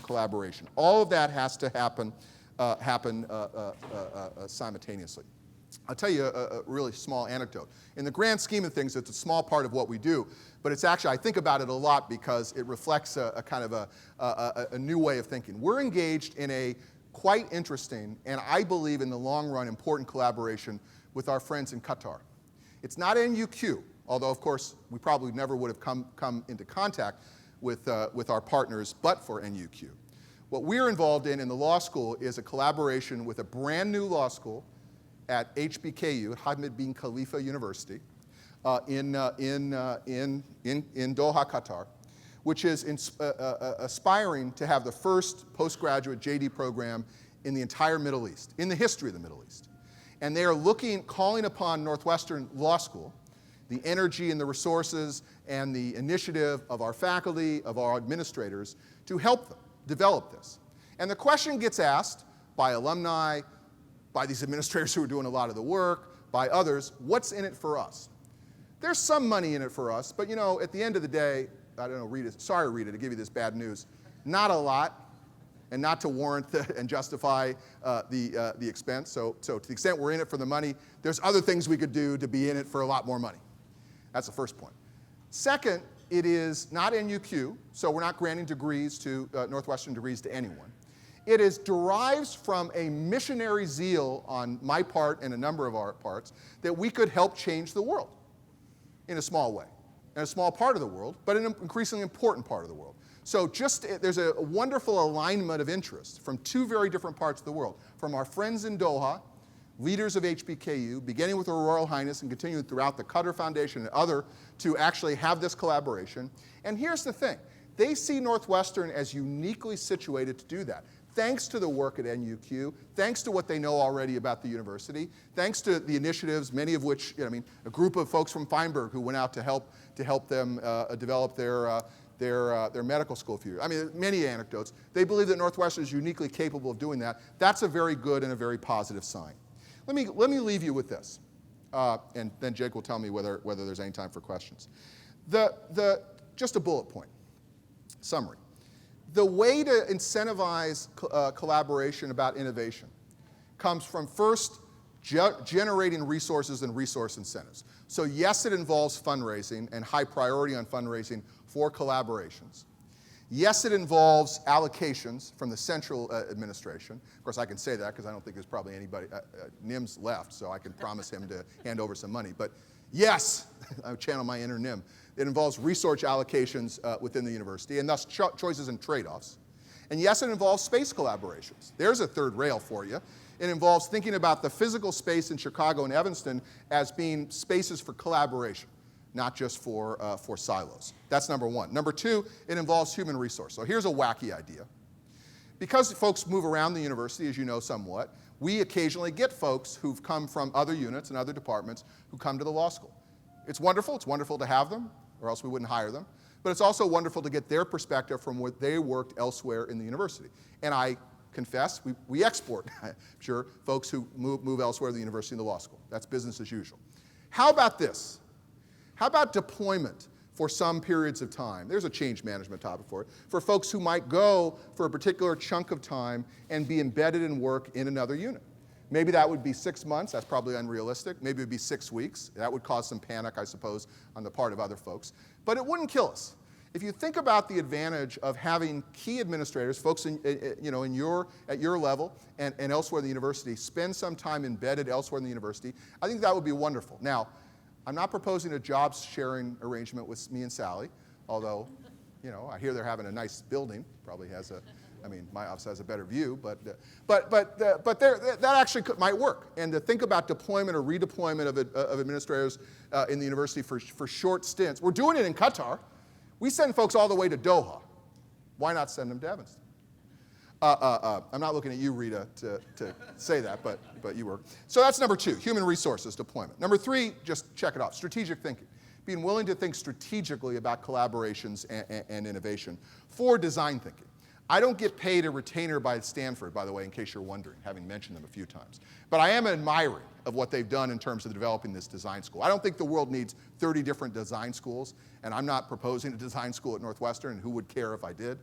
collaboration. All of that has to happen simultaneously. I'll tell you a really small anecdote. In the grand scheme of things, it's a small part of what we do, but it's actually, I think about it a lot because it reflects a kind of a new way of thinking. We're engaged in a quite interesting, and I believe in the long run, important collaboration with our friends in Qatar. It's not NUQ, although of course we probably never would have come into contact with our partners but for NUQ. What we're involved in the law school is a collaboration with a brand new law school at HBKU, Hamad bin Khalifa University, in Doha, Qatar, which is aspiring to have the first postgraduate JD program in the entire Middle East, in the history of the Middle East. And they are calling upon Northwestern Law School, the energy and the resources and the initiative of our faculty, of our administrators, to help them develop this. And the question gets asked by alumni, by these administrators who are doing a lot of the work, by others, what's in it for us? There's some money in it for us, but at the end of the day, I don't know, Rita, sorry Rita to give you this bad news, not a lot, and not to warrant and justify the expense. So to the extent we're in it for the money, there's other things we could do to be in it for a lot more money. That's the first point. Second, it is not NUQ, so we're not granting degrees to Northwestern degrees to anyone. It derives from a missionary zeal on my part and a number of our parts that we could help change the world in a small way, in a small part of the world, but in an increasingly important part of the world. So there's a wonderful alignment of interest from two very different parts of the world, from our friends in Doha, leaders of HBKU, beginning with Her Royal Highness and continuing throughout the Qatar Foundation and other, to actually have this collaboration. And here's the thing. They see Northwestern as uniquely situated to do that. Thanks to the work at NUQ, thanks to what they know already about the university, thanks to the initiatives, many of which, a group of folks from Feinberg who went out to help them develop their medical school future. Many anecdotes. They believe that Northwestern is uniquely capable of doing that. That's a very good and a very positive sign. Let me leave you with this, and then Jake will tell me whether there's any time for questions. Just a bullet point, summary. The way to incentivize collaboration about innovation comes from first generating resources and resource incentives. So yes, it involves fundraising and high priority on fundraising for collaborations. Yes, it involves allocations from the central administration. Of course, I can say that because I don't think there's probably anybody, NIM's left, so I can promise him to hand over some money. But yes, I channel my inner NIM. It involves resource allocations within the university, and thus choices and trade-offs. And yes, it involves space collaborations. There's a third rail for you. It involves thinking about the physical space in Chicago and Evanston as being spaces for collaboration, not just for silos. That's number one. Number two, it involves human resource. So here's a wacky idea. Because folks move around the university, as you know somewhat, we occasionally get folks who've come from other units and other departments who come to the law school. It's wonderful to have them, or else we wouldn't hire them. But it's also wonderful to get their perspective from what they worked elsewhere in the university. And I confess, we export, I'm sure, folks who move elsewhere to the university and the law school. That's business as usual. How about this? How about deployment for some periods of time? There's a change management topic for it. For folks who might go for a particular chunk of time and be embedded in work in another unit. Maybe that would be 6 months. That's probably unrealistic. Maybe it would be 6 weeks. That would cause some panic, I suppose, on the part of other folks. But it wouldn't kill us. If you think about the advantage of having key administrators, folks at your level and elsewhere in the university, spend some time embedded elsewhere in the university, I think that would be wonderful. Now, I'm not proposing a jobs sharing arrangement with me and Sally, although, I hear they're having a nice building. Probably has my office has a better view, but that actually might work. And to think about deployment or redeployment of administrators in the university for short stints. We're doing it in Qatar. We send folks all the way to Doha. Why not send them to Evanston? I'm not looking at you, Rita, to say that, but you were. So that's number two, human resources deployment. Number three, just check it off, strategic thinking. Being willing to think strategically about collaborations and innovation. Four, design thinking. I don't get paid a retainer by Stanford, by the way, in case you're wondering, having mentioned them a few times. But I am admiring of what they've done in terms of developing this design school. I don't think the world needs 30 different design schools, and I'm not proposing a design school at Northwestern, and who would care if I did?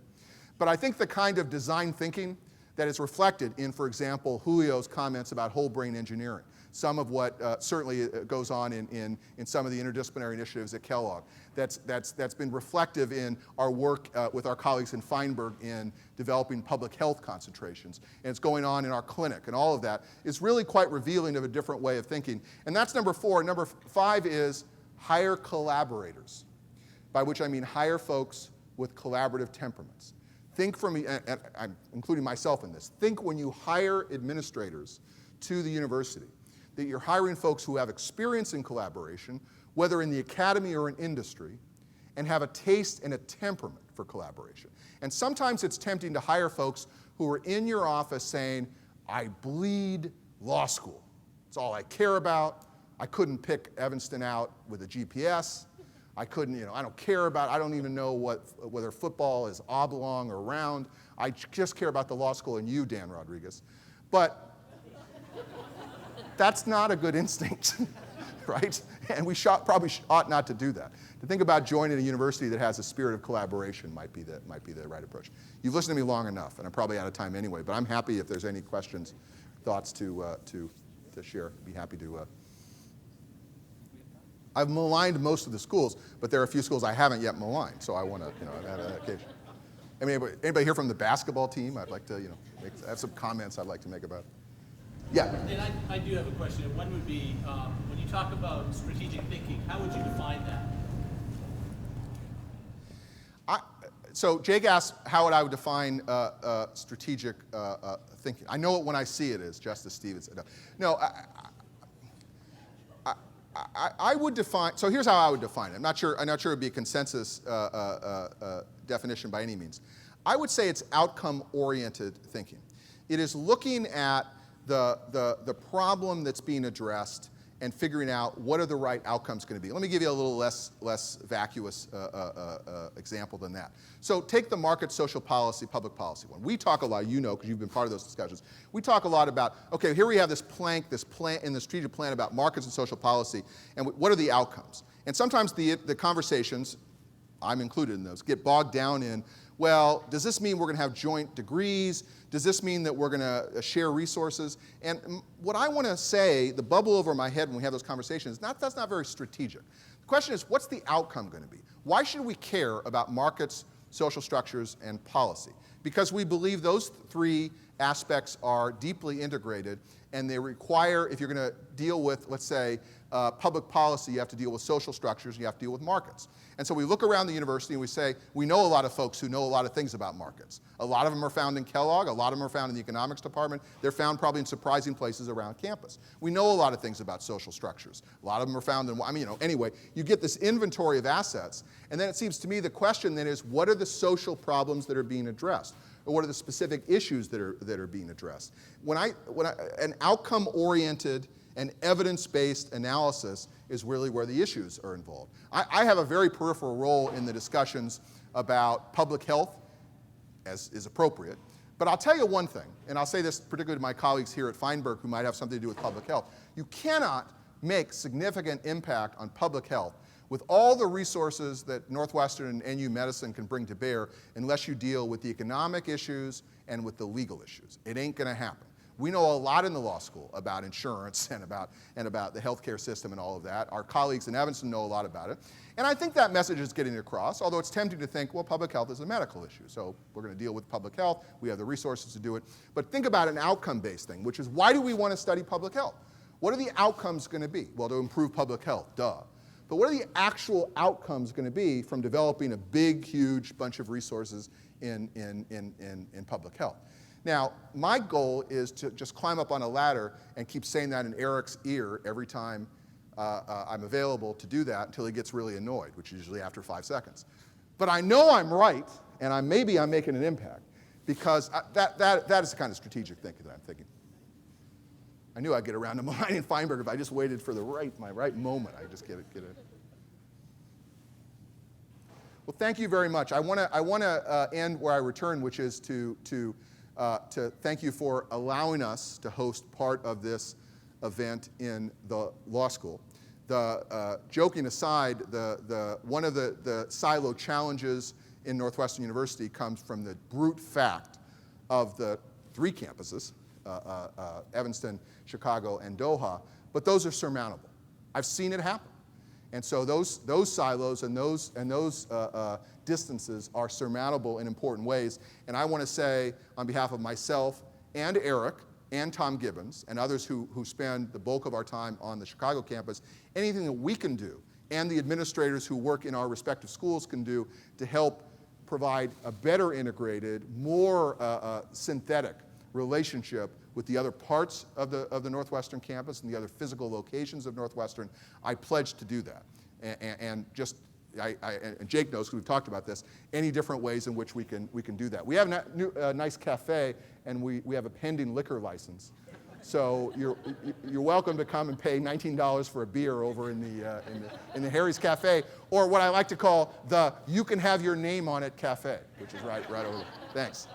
But I think the kind of design thinking that is reflected in, for example, Julio's comments about whole brain engineering, some of what certainly goes on in some of the interdisciplinary initiatives at Kellogg, that's been reflective in our work with our colleagues in Feinberg in developing public health concentrations, and it's going on in our clinic, and all of that is really quite revealing of a different way of thinking. And that's number four. Number five is hire collaborators, by which I mean hire folks with collaborative temperaments. Think from, and I'm including myself in this, think when you hire administrators to the university, that you're hiring folks who have experience in collaboration, whether in the academy or in industry, and have a taste and a temperament for collaboration. And sometimes it's tempting to hire folks who are in your office saying, I bleed law school. It's all I care about. I couldn't pick Evanston out with a GPS. I couldn't, I don't care about, I don't even know whether football is oblong or round. I just care about the law school and you, Dan Rodriguez. But that's not a good instinct, right? And we probably ought not to do that. To think about joining a university that has a spirit of collaboration might be the right approach. You've listened to me long enough, and I'm probably out of time anyway, but I'm happy if there's any questions, thoughts to share. I'd be happy to. I've maligned most of the schools, but there are a few schools I haven't yet maligned, so I want to, I've had an occasion. I mean, anybody here from the basketball team? I'd like to, I have some comments I'd like to make about it. Yeah. And I do have a question. One would be, when you talk about strategic thinking, how would you define that? So Jake asked how would I define strategic thinking. I know it when I see it, as Justice Stevens said. No, I would define, so here's how I would define it. I'm not sure it would be a consensus definition by any means. I would say it's outcome-oriented thinking. It is looking at the problem that's being addressed and figuring out what are the right outcomes going to be. Let me give you a little less vacuous example than that. So take the market social policy, public policy one. We talk a lot, because you've been part of those discussions. We talk a lot about, okay, here we have this plan in the strategic plan about markets and social policy, and what are the outcomes? And sometimes the conversations, I'm included in those, get bogged down in well, does this mean we're going to have joint degrees? Does this mean that we're going to share resources? And what I want to say, the bubble over my head when we have those conversations, that's not very strategic. The question is, what's the outcome going to be? Why should we care about markets, social structures, and policy? Because we believe those three aspects are deeply integrated, and they require, if you're going to deal with, let's say, public policy, you have to deal with social structures, you have to deal with markets. And so we look around the university and we say, we know a lot of folks who know a lot of things about markets. A lot of them are found in Kellogg, a lot of them are found in the economics department. They're found probably in surprising places around campus. We know a lot of things about social structures. A lot of them are found in, anyway, you get this inventory of assets, and then it seems to me the question then is, what are the social problems that are being addressed? Or what are the specific issues that are being addressed? An outcome-oriented and evidence-based analysis is really where the issues are involved. I have a very peripheral role in the discussions about public health, as is appropriate. But I'll tell you one thing, and I'll say this particularly to my colleagues here at Feinberg who might have something to do with public health. You cannot make significant impact on public health with all the resources that Northwestern and NU Medicine can bring to bear unless you deal with the economic issues and with the legal issues. It ain't going to happen. We know a lot in the law school about insurance and about the healthcare system and all of that. Our colleagues in Evanston know a lot about it. And I think that message is getting across, although it's tempting to think, well, public health is a medical issue, so we're going to deal with public health. We have the resources to do it. But think about an outcome-based thing, which is, why do we want to study public health? What are the outcomes going to be? Well, to improve public health, duh. But what are the actual outcomes going to be from developing a big, huge bunch of resources in public health? Now, my goal is to just climb up on a ladder and keep saying that in Eric's ear every time I'm available to do that until he gets really annoyed, which is usually after 5 seconds. But I know I'm right, and maybe I'm making an impact, because that is the kind of strategic thinking that I'm thinking. I knew I'd get around to mine in Feinberg if I just waited for my right moment. I just get it. Well, thank you very much. I want to end where I return, which is to thank you for allowing us to host part of this event in the law school. Joking aside, one of the silo challenges in Northwestern University comes from the brute fact of the 3 campuses, Evanston, Chicago, and Doha, but those are surmountable. I've seen it happen. And so those silos and those distances are surmountable in important ways. And I want to say, on behalf of myself and Eric and Tom Gibbons and others who spend the bulk of our time on the Chicago campus, anything that we can do and the administrators who work in our respective schools can do to help provide a better integrated, more synthetic relationship with the other parts of the Northwestern campus and the other physical locations of Northwestern, I pledge to do that. And Jake knows, because we've talked about this, any different ways in which we can do that. We have a nice cafe, and we have a pending liquor license. So you're welcome to come and pay $19 for a beer over in the Harry's Cafe, or what I like to call the "you can have your name on it" cafe, which is right over there. Thanks.